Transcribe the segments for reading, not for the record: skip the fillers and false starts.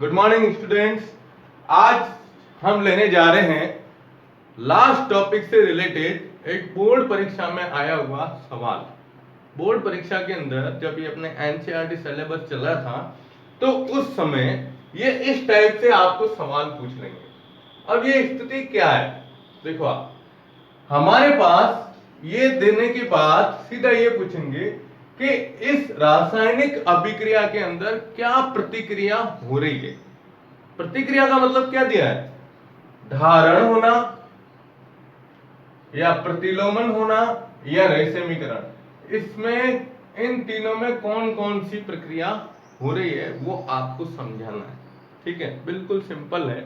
Good morning students. आज हम लेने जा रहे हैं लास्ट टॉपिक से रिलेटेड एक बोर्ड परीक्षा में आया हुआ सवाल। बोर्ड परीक्षा के अंदर जब ये अपने एनसीईआरटी सिलेबस चला था तो उस समय ये इस टाइप से आपको सवाल पूछ लेंगे। अब ये स्थिति क्या है, देखो आप हमारे पास ये देने के बाद सीधा ये पूछेंगे कि इस रासायनिक अभिक्रिया के अंदर क्या प्रतिक्रिया हो रही है। प्रतिक्रिया का मतलब क्या दिया है, धारण होना या प्रतिलोमन होना या रेशमीकरण। इसमें इन तीनों में कौन कौन सी प्रक्रिया हो रही है वो आपको समझाना है। ठीक है, बिल्कुल सिंपल है।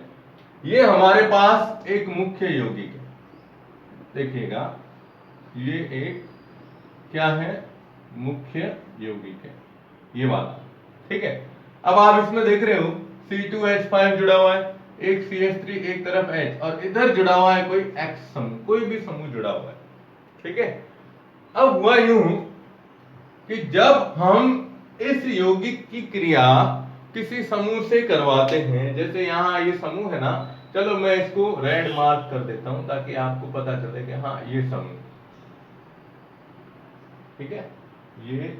ये हमारे पास एक मुख्य यौगिक है, देखिएगा ये एक क्या है, मुख्य यौगिक है ये वाला। ठीक है, अब आप इसमें देख रहे हो C2H5 जुड़ा हुआ है, एक CH3 एक तरफ H और इधर जुड़ा हुआ है कोई X समूह, कोई भी समूह जुड़ा हुआ है। ठीक है, अब हुआ यूं कि जब हम इस यौगिक की क्रिया किसी समूह से करवाते हैं, जैसे यहां ये समूह है ना, चलो मैं इसको रेड मार्क कर देता हूं ताकि आपको पता चले कि हाँ ये समूह। ठीक है, ये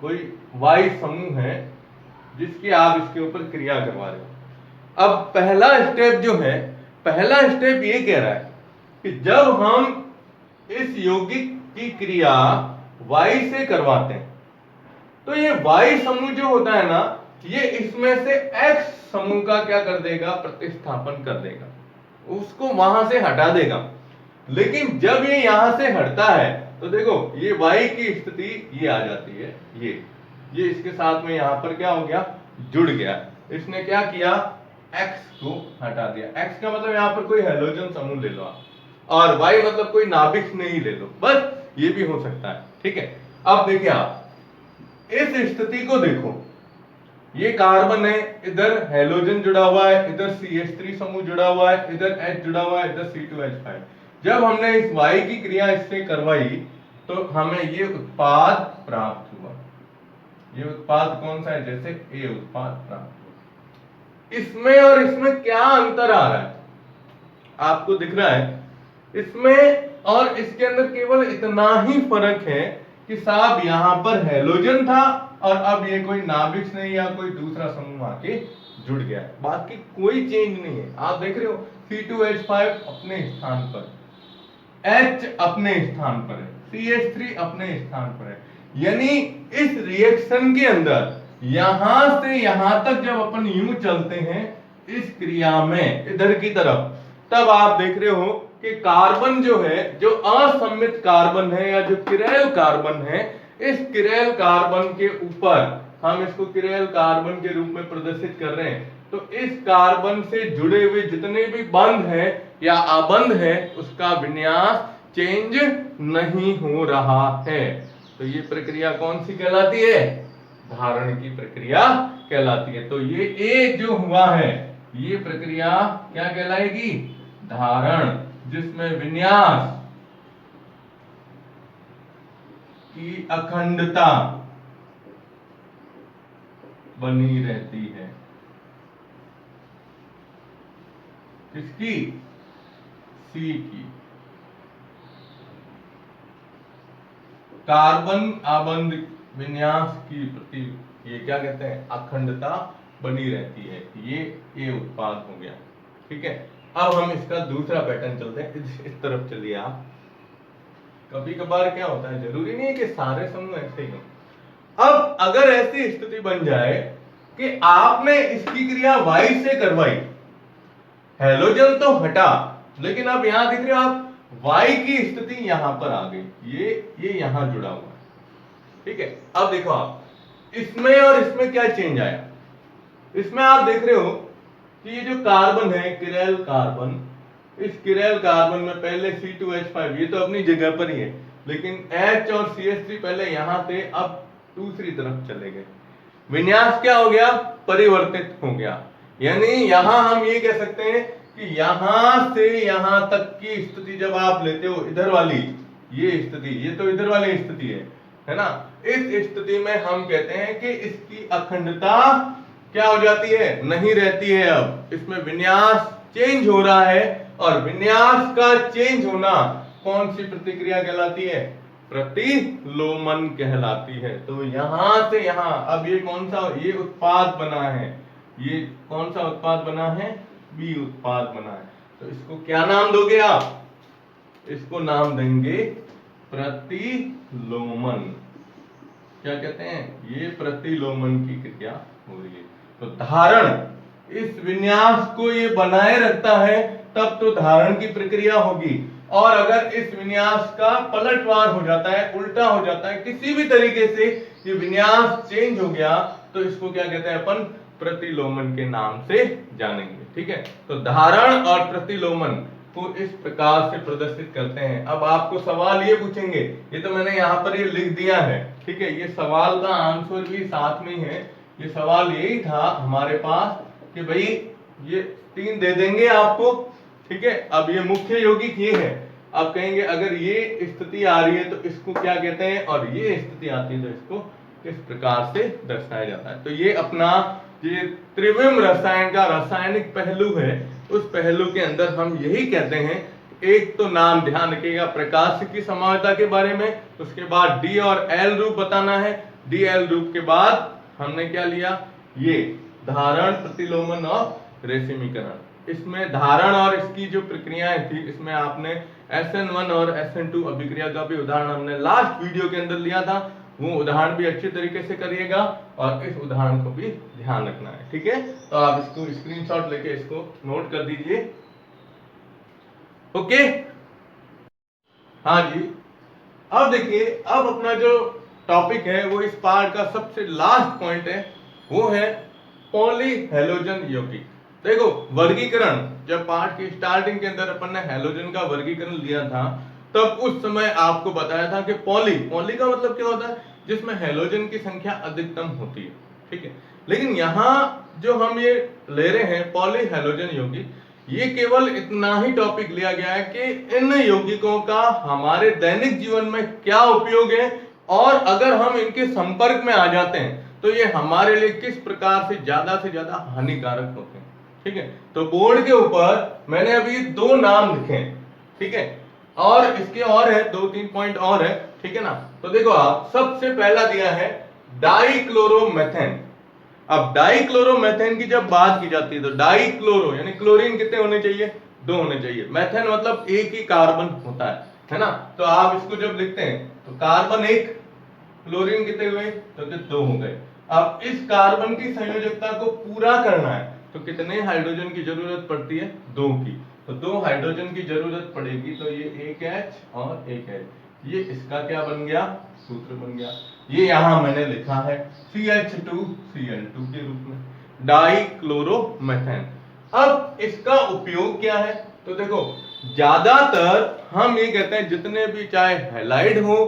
कोई Y समूह है जिसकी आप इसके ऊपर क्रिया करवा रहे हो। अब पहला स्टेप जो है, पहला स्टेप ये कह रहा है कि जब हम इस यौगिक की क्रिया Y से करवाते हैं तो ये Y समूह जो होता है ना, ये इसमें से X समूह का क्या कर देगा, प्रतिस्थापन कर देगा, उसको वहां से हटा देगा। लेकिन जब ये यहां से हटता है तो देखो ये Y की स्थिति ये आ जाती है, ये इसके साथ में यहां पर क्या हो गया, जुड़ गया। इसने क्या किया, X को हटा दिया। X का मतलब यहां पर कोई हैलोजन समूह ले लो आप, और Y मतलब कोई नाभिक नहीं ले लो, बस ये भी हो सकता है। ठीक है, अब देखिए आप इस स्थिति को देखो, ये कार्बन है, इधर हैलोजन जुड़ा हुआ है, इधर CH3 समूह जुड़ा हुआ है, इधर H जुड़ा हुआ है, इधर C2H5। जब हमने इस Y की क्रिया इससे करवाई तो हमें ये उत्पाद प्राप्त हुआ। ये उत्पाद कौन सा है, जैसे A उत्पाद प्राप्त हुआ। इसमें और इसमें क्या अंतर आ रहा है, आपको दिख रहा है, इसमें और इसके अंदर केवल इतना ही फर्क है कि साहब यहां पर हैलोजन था और अब ये कोई नाभिक नहीं या कोई दूसरा समूह आके जुड़ गया है, बाकी कोई चेंज नहीं है। आप देख रहे हो C2H5 अपने स्थान पर, H अपने स्थान पर है, CH3 अपने स्थान पर है। यानी इस रिएक्शन के अंदर यहां से यहां तक जब अपन यूं चलते हैं इस क्रिया में इधर की तरफ, तब आप देख रहे हो कि कार्बन जो है, जो असम्मित कार्बन है या जो किरैल कार्बन है, इस किरैल कार्बन के ऊपर हम इसको किरैल कार्बन के रूप में प्रदर्शित कर रहे हैं। तो इस कार्बन से जुड़े हुए जितने भी बंध हैं या आबंध है उसका विन्यास चेंज नहीं हो रहा है। तो ये प्रक्रिया कौन सी कहलाती है, धारण की प्रक्रिया कहलाती है। तो ये ए जो हुआ है ये प्रक्रिया क्या कहलाएगी, धारण, जिसमें विन्यास की अखंडता बनी रहती है। किसकी, सी की। कार्बन आबंध विन्यास की प्रति ये क्या कहते हैं, अखंडता बनी रहती है। ये ए उत्पाद हो गया। ठीक है, अब हम इसका दूसरा पैटर्न चलते हैं, इस तरफ चलिए आप। कभी कभार क्या होता है, जरूरी नहीं है कि सारे समूह ऐसे ही हो। अब अगर ऐसी स्थिति बन जाए कि आपने इसकी क्रिया Y से करवाई, हैलोजन तो हटा, लेकिन अब यहां दिख रहे हो आप Y की स्थिति यहां पर आ गई, ये यहां जुड़ा हुआ है। ठीक है, अब देखो आप इसमें और इसमें क्या चेंज आया। इसमें आप देख रहे हो कि ये जो कार्बन है किरैल कार्बन, इस किरैल कार्बन में पहले C2H5 ये तो अपनी जगह पर ही है, लेकिन H और CH3 पहले यहां थे, अब दूसरी तरफ चले गए। विन्यास क्या हो गया, परिवर्तित हो गया। यानी यहां हम ये कह सकते हैं कि यहां से यहां तक की स्थिति जब आप लेते हो, इधर वाली ये स्थिति, ये तो इधर वाली स्थिति है ना, इस स्थिति में हम कहते हैं कि इसकी अखंडता क्या हो जाती है, नहीं रहती है। अब इसमें विन्यास चेंज हो रहा है, और विन्यास का चेंज होना कौन सी प्रतिक्रिया कहलाती है, प्रतिलोमन कहलाती है। तो यहां से यहां अब ये कौन सा, ये उत्पाद बना है, ये कौन सा उत्पाद बना है, बी उत्पाद बना है। तो इसको क्या नाम दोगे आप, इसको नाम देंगे प्रतिलोमन। क्या कहते हैं, ये प्रतिलोमन की क्रिया हो रही है। तो धारण, इस विन्यास को ये बनाए रखता है, तब तो धारण की प्रक्रिया होगी। और अगर इस विन्यास का पलटवार हो जाता है, उल्टा हो जाता है, किसी भी तरीके से ये विन्यास चेंज हो गया, तो इसको क्या कहते हैं अपन, प्रतिलोमन के नाम से जानेंगे। ठीक है, तो धारण और प्रतिलोमन को इस प्रकार से प्रदर्शित करते हैं। अब आपको सवाल ये पूछेंगे, ये तो मैंने यहाँ पर ये लिख दिया है, ठीक है, ये सवाल का आंसर भी साथ में है। ये सवाल यही था हमारे पास कि भाई ये 3 दे देंगे आपको, ठीक है। अब ये मुख्य यौगिक ये है, आप कहेंगे अगर ये स्थिति आ रही है तो इसको क्या कहते हैं, और ये स्थिति आती है तो इसको किस प्रकार से दर्शाया जाता है। तो ये अपना ये त्रिविम रसायन का रासायनिक पहलू है, उस पहलू के अंदर हम यही कहते हैं। एक तो नाम ध्यान रखिएगा प्रकाश की समानता के बारे में, उसके बाद डी और एल रूप बताना है, डी एल रूप के बाद हमने क्या लिया, ये धारण, प्रतिलोमन और रेशिमीकरण। इसमें धारण और इसकी जो प्रक्रियाएं थी, इसमें आपने SN1 और SN2 अभिक्रिया का भी उदाहरण हमने लास्ट वीडियो के अंदर लिया था, वो उदाहरण भी अच्छे तरीके से करिएगा और इस उदाहरण को भी ध्यान रखना है। ठीक है, तो आप इसको स्क्रीनशॉट लेके इसको नोट कर दीजिए। ओके, हाँ जी। अब देखिए, अब अपना जो टॉपिक है वो इस पार्ट का सबसे लास्ट पॉइंट है, वो है पॉलीहेलोजन यौगिक। देखो वर्गीकरण, जब पार्ट की स्टार्टिंग के अंदर अपन ने हेलोजन का वर्गीकरण लिया था, तब उस समय आपको बताया था कि पॉली का मतलब क्या होता है, जिसमें हेलोजन की संख्या अधिकतम होती है। ठीक है, लेकिन यहाँ जो हम ये ले रहे हैं पॉलीहेलोजन यौगिक, ये केवल इतना ही टॉपिक लिया गया है कि इन यौगिकों का हमारे दैनिक जीवन में क्या उपयोग है, और अगर हम इनके संपर्क में आ जाते हैं तो ये हमारे लिए किस प्रकार से ज्यादा हानिकारक होते हैं। ठीक है, तो बोर्ड के ऊपर मैंने अभी 2 नाम लिखे हैं, ठीक है, और इसके और है 2-3 पॉइंट और है, ठीक है ना। तो देखो आप, सबसे पहला दिया है डाइक्लोरोमेथेन। अब डाइक्लोरोमेथेन की जब बात की जाती है तो डाइक्लोरो यानी क्लोरीन कितने होने चाहिए, 2 होने चाहिए। मेथेन मतलब एक ही कार्बन होता है ना। तो आप इसको जब लिखते हैं तो कार्बन 1, क्लोरीन कितने हुए, तो 2 हो गए। अब इस कार्बन की संयोजकता को पूरा करना है तो कितने हाइड्रोजन की जरूरत पड़ती है, 2 की। तो 2 हाइड्रोजन की जरूरत पड़ेगी, तो ये एक H और एक H, ये इसका क्या बन गया, सूत्र बन गया। ये यहां मैंने लिखा है CH2Cl2 के रूप में, डाइक्लोरोमेथेन। अब इसका उपयोग क्या है, तो देखो ज्यादातर हम ये कहते हैं जितने भी चाहे हैलाइड हो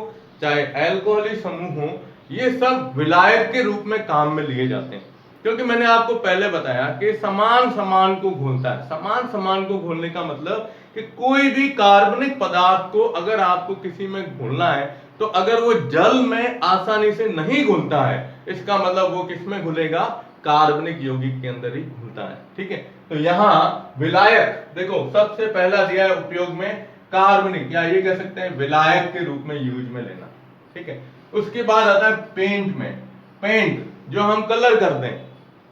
चाहे अल्कोहलिक समूह हो, ये सब विलायक के रूप में काम में लिए जाते हैं। क्योंकि मैंने आपको पहले बताया कि समान समान को घोलता है। समान समान को घोलने का मतलब कि कोई भी कार्बनिक पदार्थ को अगर आपको किसी में घोलना है, तो अगर वो जल में आसानी से नहीं घुलता है, इसका मतलब वो किसमें घुलेगा, कार्बनिक यौगिक के अंदर ही घुलता है। ठीक है, तो यहाँ विलायक देखो सबसे पहला दिया है उपयोग में कार्बनिक, या ये कह सकते हैं विलायक के रूप में यूज में लेना। ठीक है, उसके बाद आता है पेंट में, पेंट जो हम कलर करते हैं,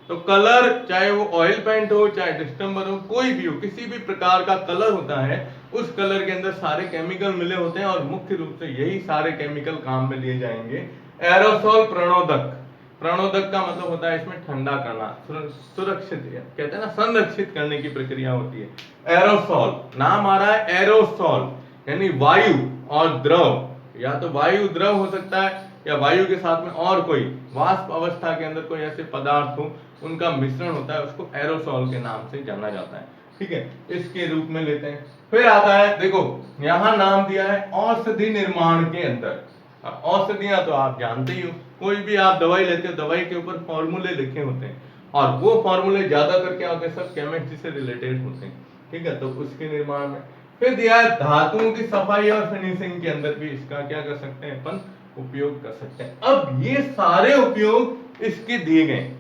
तो कलर चाहे वो ऑयल पेंट हो चाहे डिस्टेम्बर हो, कोई भी हो, किसी भी प्रकार का कलर होता है, उस कलर के अंदर सारे केमिकल मिले होते हैं और मुख्य रूप से यही सारे केमिकल काम में लिए जाएंगे। एरोसोल प्रणोदक, प्रणोदक का मतलब होता है इसमें ठंडा करना, सुरक्षित कहते हैं ना, संरक्षित करने की प्रक्रिया होती है। एरोसोल, नाम आ रहा है एरोसोल, यानी वायु और द्रव, या तो वायु द्रव हो सकता है या वायु के साथ में और कोई वाष्प अवस्था के अंदर कोई ऐसे पदार्थ हो, उनका मिश्रण होता है, उसको एरोसोल के नाम से जाना जाता है। ठीक है, इसके रूप में लेते हैं। फिर आता है, देखो यहां नाम दिया है औषधि निर्माण के अंदर। औषधियां तो आप जानते ही हो, कोई भी आप दवाई लेते हो, दवाई के ऊपर फॉर्मूले लिखे होते हैं, और वो फॉर्मूले ज्यादातर क्या होते हैं, सब केमिस्ट्री से रिलेटेड होते हैं। ठीक है, तो उसके निर्माण में। फिर दिया है धातुओं की सफाई और फिनिशिंग के अंदर भी इसका क्या कर सकते हैं अपन, उपयोग कर सकते हैं। अब ये सारे उपयोग इसके दिए गए,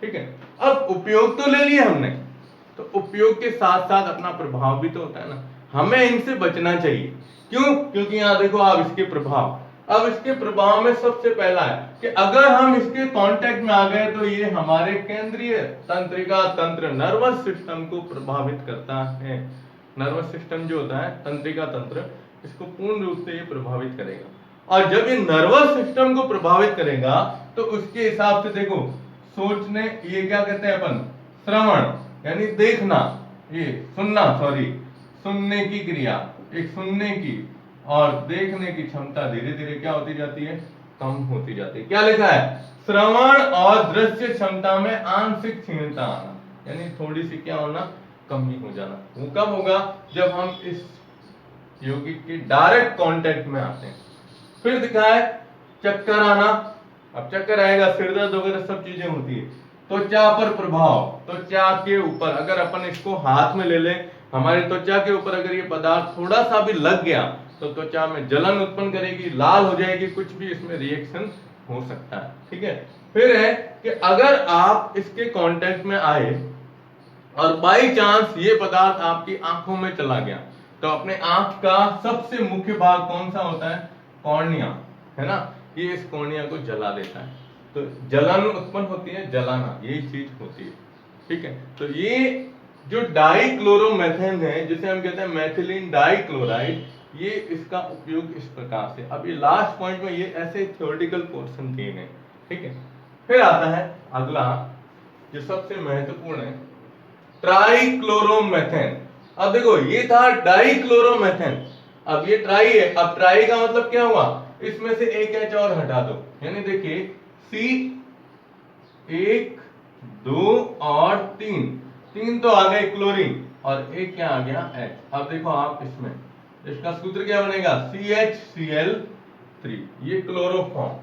ठीक है। अब उपयोग तो ले लिया हमने, तो उपयोग के साथ साथ अपना प्रभाव भी तो होता है ना, हमें इनसे बचना चाहिए। क्यों? क्योंकि यहाँ देखो आप इसके प्रभाव, अब इसके प्रभाव में सबसे पहला है कि अगर हम इसके कांटेक्ट में आ गए तो ये हमारे केंद्रीय तंत्रिका तंत्र नर्वस सिस्टम को प्रभावित करता है। नर्वस सिस्टम जो होता है, तंत्रिका तंत्र, इसको पूर्ण रूप से ये प्रभावित करेगा। और जब ये नर्वस सिस्टम को प्रभावित करेगा तो उसके हिसाब से देखो, सोचने, ये क्या कहते हैं अपन, श्रवण यानी देखना, ये सुनना, सॉरी, सुनने की क्रिया, एक सुनने की और देखने की क्षमता धीरे धीरे क्या होती जाती है, कम होती जाती है। क्या लिखा है? श्रवण और दृश्य क्षमता में आंशिक क्षीणता आना, यानी थोड़ी सी क्या होना, कमी हो जाना। वो कब होगा? जब हम इस यौगिक के डायरेक्ट कांटेक्ट में आते हैं। फिर दिखा है चक्कर आना, अब चक्कर आएगा, सिर दर्द वगैरह सब चीजें होती है। त्वचा पर प्रभाव, त्वचा के ऊपर अगर अपन इसको हाथ में ले लें, हमारी त्वचा के ऊपर अगर ये पदार्थ थोड़ा सा भी लग गया तो त्वचा में जलन उत्पन्न करेगी, लाल हो जाएगी, कुछ भी इसमें रिएक्शन हो सकता है। ठीक है। फिर है कि अगर आप इसके कांटेक्ट में आए और बाई चांस ये पदार्थ आपकी आंखों में चला गया, तो अपने आंख का सबसे मुख्य भाग कौन सा होता है? कॉर्निया, है ना, ये इस कॉर्निया को जला देता है, तो जलन उत्पन्न होती है, जलाना, यही चीज होती है। ठीक है। तो ये जो डाइक्लोरोमेथेन है, जिसे हम कहते हैं मैथिलीन डाइक्लोराइड, ये इसका उपयोग इस प्रकार से। अब ये लास्ट पॉइंट में ये ऐसे थ्योरेटिकल पोर्शन दिए गए। ठीक है। फिर आता है अगला जो सबसे महत्वपूर्ण है, ट्राइक्लोरोमेथेन। अब देखो ये था डाइक्लोरोमेथेन, अब ये ट्राई है। अब ट्राई का मतलब क्या हुआ? इसमें से एक एच और हटा दो, यानी देखिए सी 1 2 और 3 तो आ गए क्लोरीन, और एक क्या आ गया? एच। अब देखो आप इसमें, इसका सूत्र क्या बनेगा? CHCl3, ये क्लोरोफॉर्म।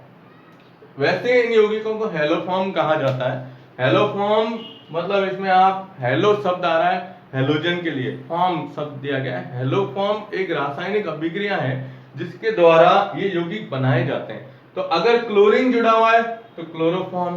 वैसे इन यौगिकों को हेलोफॉर्म कहा जाता है। हेलोफॉर्म मतलब इसमें आप हेलो शब्द आ रहा है हेलोजन के लिए, फॉर्म शब्द दिया गया है। हेलोफॉर्म एक रासायनिक अभिक्रिया है जिसके द्वारा ये यौगिक बनाए जाते हैं। तो अगर क्लोरीन जुड़ा हुआ है तो क्लोरोफॉर्म,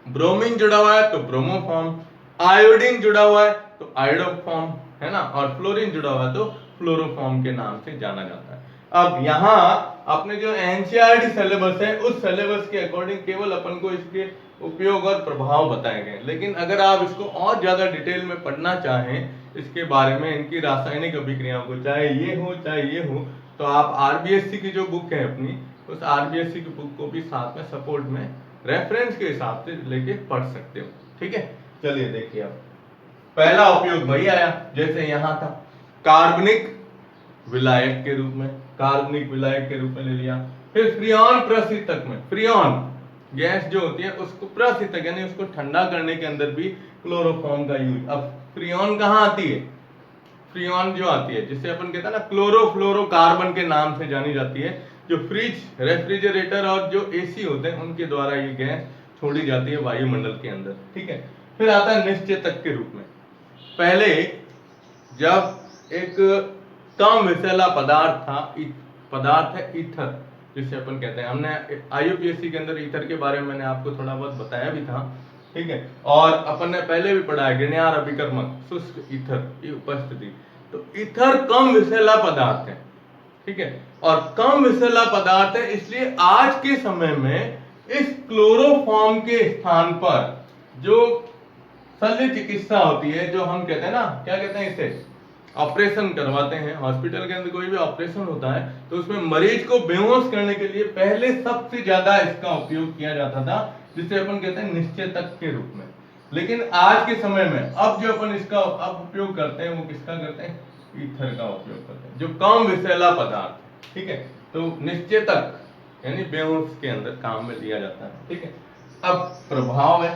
ब्रोमीन जुड़ा हुआ है तो ब्रोमोफॉर्म, आयोडीन जुड़ा हुआ है तो आयोडोफॉर्म, है ना, और फ्लोरीन जुड़ा हुआ है तो फ्लोरोफॉर्म के नाम से जाना जाता है। अब यहाँ अपने जो एनसीईआरटी सिलेबस है, उस सिलेबस के अकॉर्डिंग केवल अपन को इसके उपयोग और प्रभाव बताए गए, लेकिन अगर आप इसको और ज्यादा डिटेल में पढ़ना चाहें इसके बारे में, इनकी रासायनिक अभिक्रियाओं को, चाहे ये हो, तो आप आरबीएससी की जो बुक है अपनी, उस आरबीएससी की बुक को भी साथ में सपोर्ट में रेफरेंस के हिसाब से लेके पढ़ सकते हो। ठीक है। चलिए देखिए, अब पहला उपयोग वही आया जैसे यहाँ था, कार्बनिक विलायक के रूप में, कार्बनिक विलायक के रूप में ले लिया। फिर फ्रीऑन प्रशीतक में, फ्रीऑन गैस जो होती है उसको प्रशीतक यानी उसको ठंडा करने के अंदर भी क्लोरोफॉर्म का यूज। अब फ्रीऑन कहाँ आती है? फ्रीऑन जो आती है, जिसे अपन कहते हैं ना क्लोरोफ्लोरोकार्बन के नाम से जानी जाती है, जो फ्रिज, रेफ्रिजरेटर और जो एसी होते हैं उनके द्वारा ये गैस छोड़ी जाती है वायुमंडल के अंदर। ठीक है। फिर आता है निश्चेतक के रूप में। पहले जब एक कम विषैला पदार्थ था, पदार्थ है ईथर, जिसे अपन कहते हैं, हमने आईयूपीएससी के अंदर ईथर के बारे में मैंने आपको थोड़ा बहुत बताया भी था। ठीक है। और अपन ने पहले भी पढ़ा है ग्रिग्नार्ड अभिकर्मक, शुष्क ईथर की उपस्थिति। तो ईथर कम विषैला पदार्थ है। ठीक है। और कम विषैला पदार्थ है, इसलिए आज के समय में इस क्लोरोफॉर्म के स्थान पर जो शल्य चिकित्सा होती है, जो हम कहते हैं ना, क्या कहते हैं इसे, ऑपरेशन करवाते हैं हॉस्पिटल के अंदर, कोई भी ऑपरेशन होता है तो उसमें मरीज को बेहोश करने के लिए पहले सबसे ज्यादा इसका उपयोग किया जाता था, जिसे अपन कहते हैं निश्चेतक के रूप में। लेकिन आज के समय में अब जो अपन इसका अब उपयोग करते हैं वो किसका करते हैं? ईथर का उपयोग करते हैं, जो कम विषैला पदार्थ। ठीक है। तो निश्चेतक यानी बेहोश के अंदर काम में लिया जाता है। ठीक है। अब प्रभाव है,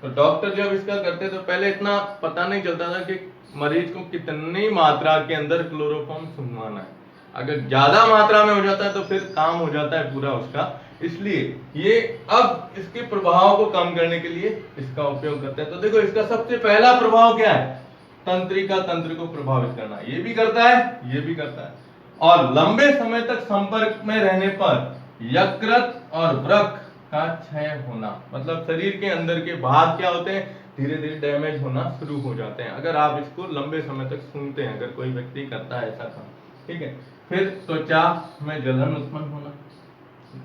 तो डॉक्टर जब इसका करते तो पहले इतना पता नहीं चलता था कि मरीज को कितनी मात्रा के अंदर क्लोरोफॉर्म सुंघवाना है। अगर ज्यादा मात्रा में हो जाता है तो फिर काम हो जाता है पूरा उसका, इसलिए ये अब इसके प्रभाव को कम करने के लिए इसका उपयोग करते हैं। तो देखो इसका सबसे पहला प्रभाव क्या है? तंत्रिका तंत्र को प्रभावित करना, ये भी करता है, ये भी करता है। और लंबे समय तक संपर्क में रहने पर यकृत और वृक्क, का क्षय होना, मतलब शरीर के अंदर के भाग क्या होते हैं, धीरे धीरे डैमेज होना शुरू हो जाते हैं। अगर आप इसको लंबे समय तक सुनते हैं, अगर कोई व्यक्ति करता है ऐसा काम, ठीक है। फिर त्वचा में जलन उत्पन्न होना,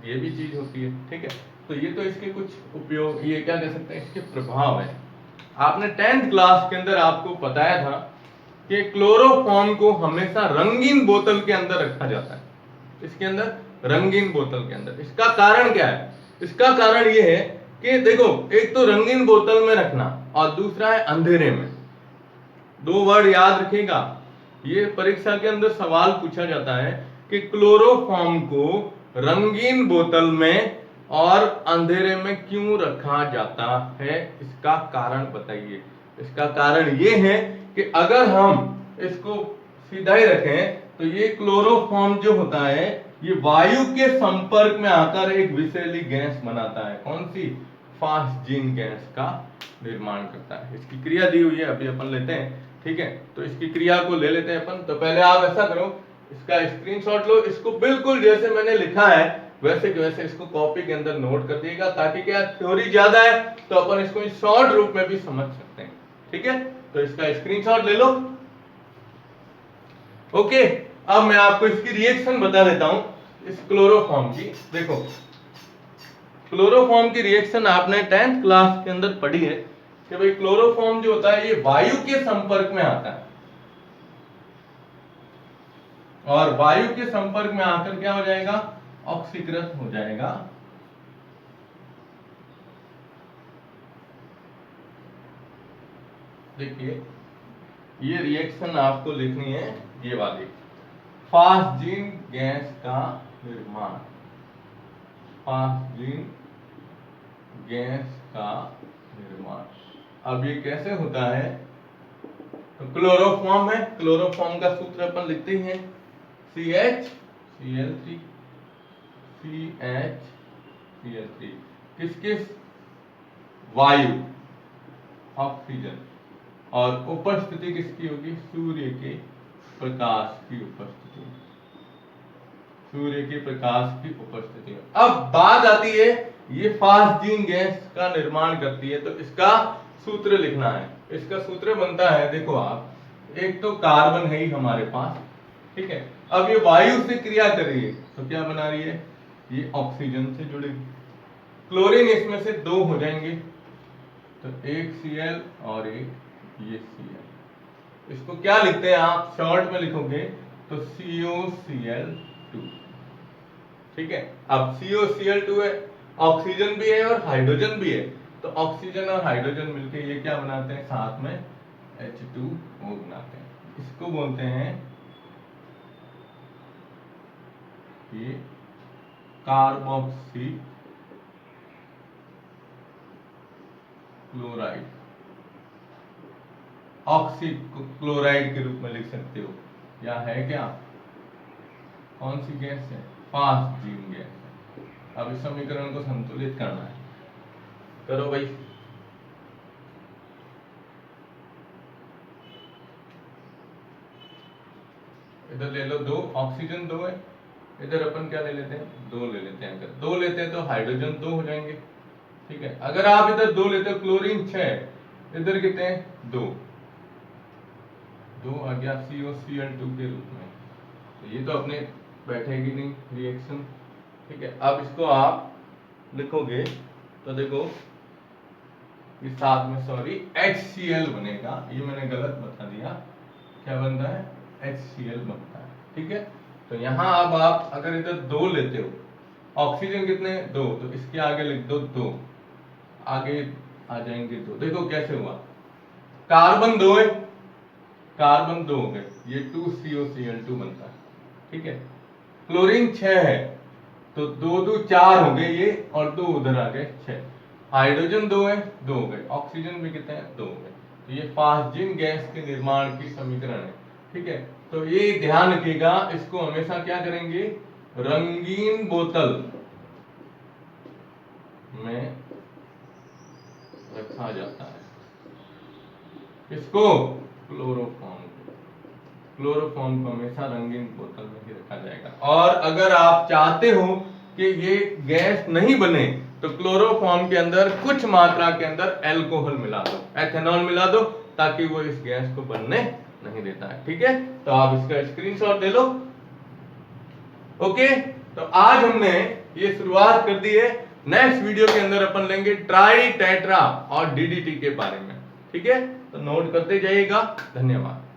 ये भी चीज होती है, ठीक है। तो ये तो इसके कुछ उपयोग, ये क्या कह सकते हैं, इसके प्रभाव है। आपने 10th क्लास के अंदर आपको बताया था कि क्लोरोफॉर्म को हमेशा रंगीन बोतल के अंदर रखा जाता है। इसके अंदर, रंगीन बोतल के अंदर। इसका कारण क्या है? इसका कारण ये है कि देखो, एक तो रंगीन बोतल में रखना और दूसरा है अंधेरे में। दो वर्ड याद रखिएगा, ये परीक्षा के अंदर सवाल पूछा जाता है कि क्लोरोफॉर्म को रंगीन बोतल में और अंधेरे में क्यों रखा जाता है, इसका कारण बताइए। इसका कारण ये है कि अगर हम इसको सीधा ही रखें तो ये क्लोरोफॉर्म जो होता है ये वायु के संपर्क में आकर एक विषैली गैस बनाता है। कौन सी? फास्जीन गैस का निर्माण करता है। इसकी क्रिया दी हुई है, अभी अपन लेते हैं, ठीक है। तो इसकी क्रिया को ले लेते हैं अपन। तो पहले आप ऐसा करो, इसका स्क्रीनशॉट लो, इसको बिल्कुल जैसे मैंने लिखा है वैसे के वैसे इसको कॉपी के अंदर नोट कर दिएगा, ताकि क्या, थ्योरी ज्यादा है तो अपन इसको शॉर्ट रूप में भी समझ सकते हैं, ठीक है। तो इसका स्क्रीनशॉट ले लो। ओके, अब मैं आपको इसकी रिएक्शन बता देता हूं इस क्लोरोफॉर्म की। देखो, क्लोरोफॉर्म की रिएक्शन आपने 10th क्लास के अंदर पढ़ी है कि भाई क्लोरोफॉर्म जो होता है ये वायु के संपर्क में आता है, और वायु के संपर्क में आकर क्या हो जाएगा, ऑक्सीकृत हो जाएगा। देखिए, ये रिएक्शन आपको लिखनी है, ये वाली, फास्जीन गैस का निर्माण। फास्जीन गैस का निर्माण। अब ये कैसे होता है? तो क्लोरोफॉर्म है, क्लोरोफॉर्म का सूत्र अपन लिखते ही हैं, CH CH3 किस किस? वायु, ऑक्सीजन, और उपस्थिति किसकी होगी? सूर्य के प्रकाश की उपस्थिति, सूर्य के प्रकाश की उपस्थिति। अब बात आती है, ये फास्जीन गैस का निर्माण करती है, तो इसका सूत्र लिखना है। इसका सूत्र बनता है, देखो आप, एक तो कार्बन है ही हमारे पास, ठीक है। अब ये वायु से क्रिया कर रही है तो क्या बना रही है? ये ऑक्सीजन से जुड़ेगी। क्लोरीन इसमें से दो हो जाएंगे, तो एक Cl और एक ये Cl। इसको क्या लिखते हैं आप, शॉर्ट में लिखोगे तो COCl2, ठीक है। अब COCl2 है, ऑक्सीजन भी है और हाइड्रोजन भी है, तो ऑक्सीजन और हाइड्रोजन मिलके ये क्या बनाते हैं, साथ में H2O बनाते हैं। इसको बोलते हैं ये कार्बोक्सी क्लोराइड, ऑक्सी क्लोराइड के रूप में लिख सकते हो। या है क्या, कौन सी गैस है? फास्जीन गैस है। अब इस समीकरण को संतुलित करना है, करो भाई। इधर ले लो दो, ऑक्सीजन दो है, इधर अपन क्या ले लेते हैं, दो ले लेते हैं। अगर दो लेते हैं तो हाइड्रोजन दो हो जाएंगे, ठीक है। अगर आप इधर दो लेते हो, क्लोरीन 6, इधर कितने हैं, दो, दो आ गया COCl2 के रूप में। तो ये तो अपने बैठेगी नहीं रिएक्शन, ठीक है। अब इसको आप लिखोगे तो देखो, ये साथ में सॉरी HCl बनेगा, ये मैंने गलत बता दिया। क्या बनता है? HCl बनता है, ठीक है। तो यहां अब आप अगर इधर दो लेते हो, ऑक्सीजन कितने, दो, तो इसके आगे लिख दो दो, आगे आ जाएंगे दो। देखो कैसे हुआ, कार्बन दो है, कार्बन दो हो गए, ये 2COCl2 बनता है, ठीक है। क्लोरीन 6 है, तो दो दो 4 हो गए ये, और दो उधर आ गए 6। हाइड्रोजन दो है, दो हो गए, ऑक्सीजन भी कितने हैं, दो हो गए। तो ये फास्जीन गैस के निर्माण की समीकरण है, ठीक है। तो ये ध्यान रखिएगा, इसको हमेशा क्या करेंगे, रंगीन बोतल में रखा जाता है। इसको क्लोरोफॉर्म को, क्लोरोफॉर्म को हमेशा रंगीन बोतल में ही रखा जाएगा। और अगर आप चाहते हो कि ये गैस नहीं बने तो क्लोरोफॉर्म के अंदर कुछ मात्रा के अंदर अल्कोहल मिला दो, एथेनॉल मिला दो, ताकि वो इस गैस को बनने नहीं देता है। ठीक है, तो आप इसका स्क्रीनशॉट ले लो। ओके, तो आज हमने ये शुरुआत कर दी है। नेक्स्ट वीडियो के अंदर अपन लेंगे ट्राई टेट्रा और डीडीटी के बारे में। ठीक है, तो नोट करते जाइएगा। धन्यवाद।